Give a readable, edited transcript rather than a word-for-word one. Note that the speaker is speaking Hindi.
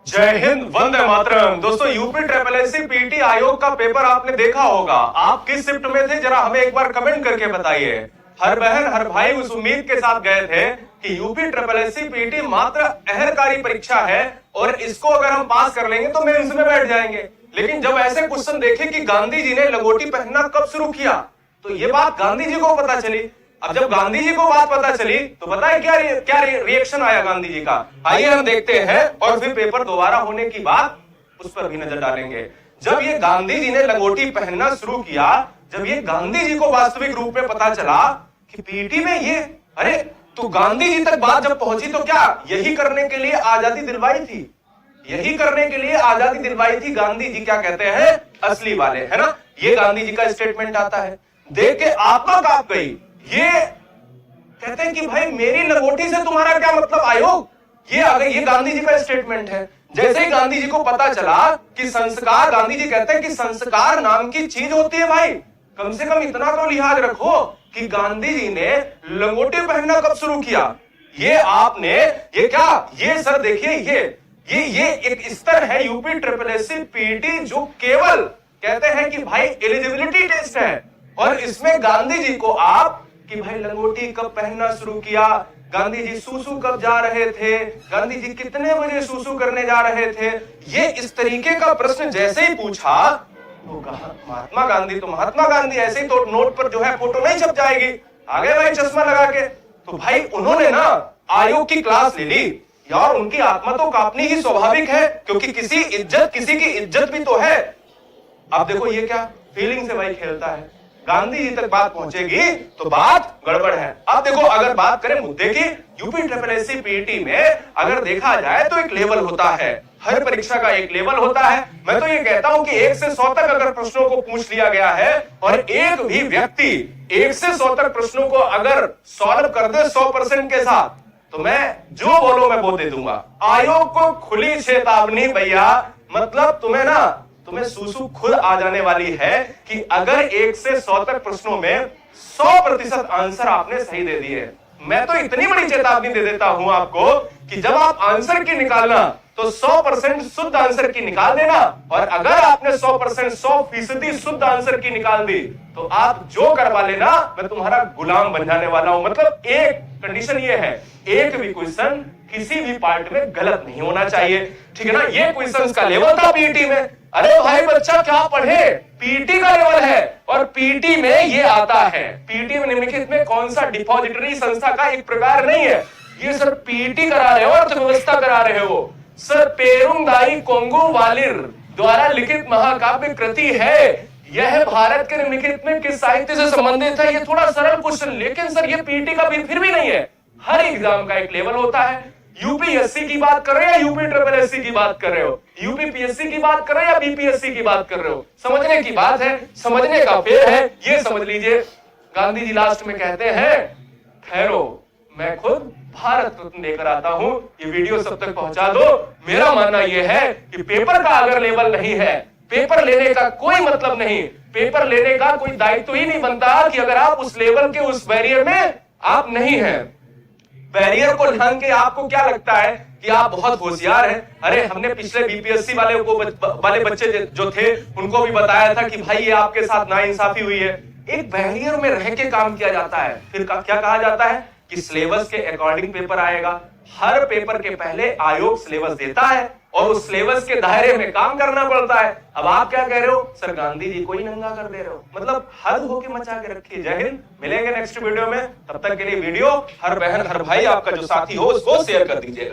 जय हिंद, वंदे मातरम। दोस्तों, यूपी ट्रिपल एससी पीटी आयोग का पेपर आपने देखा होगा। आप किस शिफ्ट में थे, जरा हमें एक बार कमेंट करके बताइए। हर बहन हर भाई उस उम्मीद के साथ गए थे कि यूपी ट्रिपल एससी पीटी मात्र अहरकारी परीक्षा है और इसको अगर हम पास कर लेंगे तो मेंस में बैठ जाएंगे। लेकिन जब ऐसे क्वेश्चन देखे कि गांधी जी ने लंगोटी पहनना कब शुरू किया, तो ये बात गांधी जी को पता चली। अब जब गांधी जी को बात पता चली तो बताए क्या रिएक्शन आया गांधी जी का। आइए हम देखते हैं और फिर पेपर दोबारा होने की बात उस पर भी नजर डालेंगे। जब ये गांधी जी ने लंगोटी पहनना शुरू किया, जब ये गांधी जी को वास्तविक रूप में पता चला कि पीटी में ये, अरे तो गांधी जी तक बात जब पहुंची तो क्या यही करने के लिए आजादी दिलवाई थी, यही करने के लिए आजादी दिलवाई थी गांधी जी। क्या कहते हैं असली वाले, है ना। ये गांधी जी का स्टेटमेंट आता है, देख के आत्मा कांप गई। ये कहते हैं कि भाई मेरी लंगोटी से तुम्हारा क्या मतलब आयोग। ये गांधी जी का स्टेटमेंट है। जैसे ही गांधी जी को पता चला कि संस्कार, गांधी जी कहते हैं कि संस्कार नाम की चीज होती है भाई, कम से कम इतना तो लिहाज रखो कि गांधी जी ने लंगोटी पहनना कब शुरू किया। ये आपने, ये क्या, ये सर देखिए, ये एक स्तर है यूपी ट्रिपल एससी पीटी जो केवल कहते हैं कि भाई एलिजिबिलिटी टेस्ट है, और इसमें गांधी जी को आप कि भाई लंगोटी कब पहनना शुरू किया, गांधी जी सूसू कब जा रहे थे, गांधी जी कितने बजे सूसू करने जा रहे थे, ये इस तरीके का प्रश्न जैसे ही पूछा तो कहा महात्मा गांधी, तो महात्मा गांधी ऐसे ही तो नोट पर जो है फोटो नहीं छप जाएगी, आ गए भाई चश्मा लगा के। तो भाई उन्होंने ना आयोग की क्लास ले ली यार, उनकी आत्मा तो कांपनी ही स्वाभाविक है, क्योंकि किसी की इज्जत भी तो है। अब देखो ये क्या फीलिंग से भाई खेलता है, गांधी जी तक बात पहुंचेगी तो बात गड़बड़ है। अब देखो, अगर बात करें मुद्दे की, यूपी ट्रिपल एससी पीटी में अगर देखा जाए तो एक लेवल होता है, हर परीक्षा का एक लेवल होता है। मैं तो ये कहता हूं कि 1 से 100 तक अगर प्रश्नों को पूछ लिया गया है और एक भी व्यक्ति 1 से 100 तक प्रश्नों को अगर सॉल्व कर दे 100% के साथ, तो मैं जो बोलो मैं वो दे दूंगा। आयोग को खुली चेतावनी भैया, मतलब तुम्हें सूसू खुद आ जाने वाली है कि अगर 1 से 100 तक प्रश्नों में 100% आंसर आपने सही दे दिए। मैं तो इतनी बड़ी चेतावनी दे देता हूं आपको कि जब आप आंसर की निकालना तो 100% शुद्ध आंसर की निकाल देना, और अगर आपने 100% 100% शुद्ध आंसर की निकाल दी तो आप जो करवा लेना, मैं तुम्हारा गुलाम बन जाने वाला हूं। मतलब एक कंडीशन ये है, एक भी क्वेश्चन किसी भी पार्ट में गलत नहीं होना चाहिए, ठीक है ना। ये क्वेश्चन का लेवल था पीटी में। अरे भाई बच्चा क्या पढ़े, पीटी का लेवल है, और पीटी में ये आता है। पीटी में निम्नलिखित में कौन सा डिपॉजिटरी संस्था का एक प्रकार नहीं है। ये सर पीटी करा रहे हो, अर्थव्यवस्था करा रहे हो सर। पेरुंगदाई कोंगू वालिर द्वारा लिखित महाकाव्य कृति है। यह भारत के निम्नलिखित में किस साहित्य से संबंधित है। ये थोड़ा सरल क्वेश्चन, लेकिन सर ये पीटी का फिर भी नहीं है। हर एग्जाम का एक लेवल होता है। यूपीएससी की बात कर रहे हो या यूपी ट्रिपल एससी की बात कर रहे हो, यूपीपीएससी की बात कर रहे हो या बीपीएससी की बात कर रहे हो, समझने की बात है, समझने का फेर है। ये समझ लीजिए, गांधी जी लास्ट में कहते हैं ठहरो मैं खुद भारत रत्न लेकर आता हूं, ये वीडियो सब तक पहुंचा दो। मेरा मानना यह है कि पेपर का अगर लेवल नहीं है, पेपर लेने का कोई मतलब नहीं, पेपर लेने का कोई दायित्व ही नहीं बनता कि अगर आप उस लेवल के उस बैरियर में आप नहीं हैं। बैरियर को ढंग के आपको क्या लगता है कि आप बहुत होशियार हैं। अरे हमने पिछले बीपीएससी वाले बच्चे जो थे उनको भी बताया था कि भाई ये आपके साथ नाइंसाफी हुई है। एक बैरियर में रह के काम किया जाता है। फिर क्या कहा जाता है कि सिलेबस के अकॉर्डिंग पेपर आएगा। हर पेपर के पहले आयोग सिलेबस देता है और उस सिलेबस के दायरे में काम करना पड़ता है। अब आप क्या कह रहे हो, सर गांधी जी को ही नंगा कर दे रहे हो, मतलब हद होके मचा के रखिए। जय हिंद, मिलेंगे नेक्स्ट वीडियो में। तब तक के लिए वीडियो हर बहन हर भाई आपका जो साथी हो उसको शेयर कर दीजिएगा।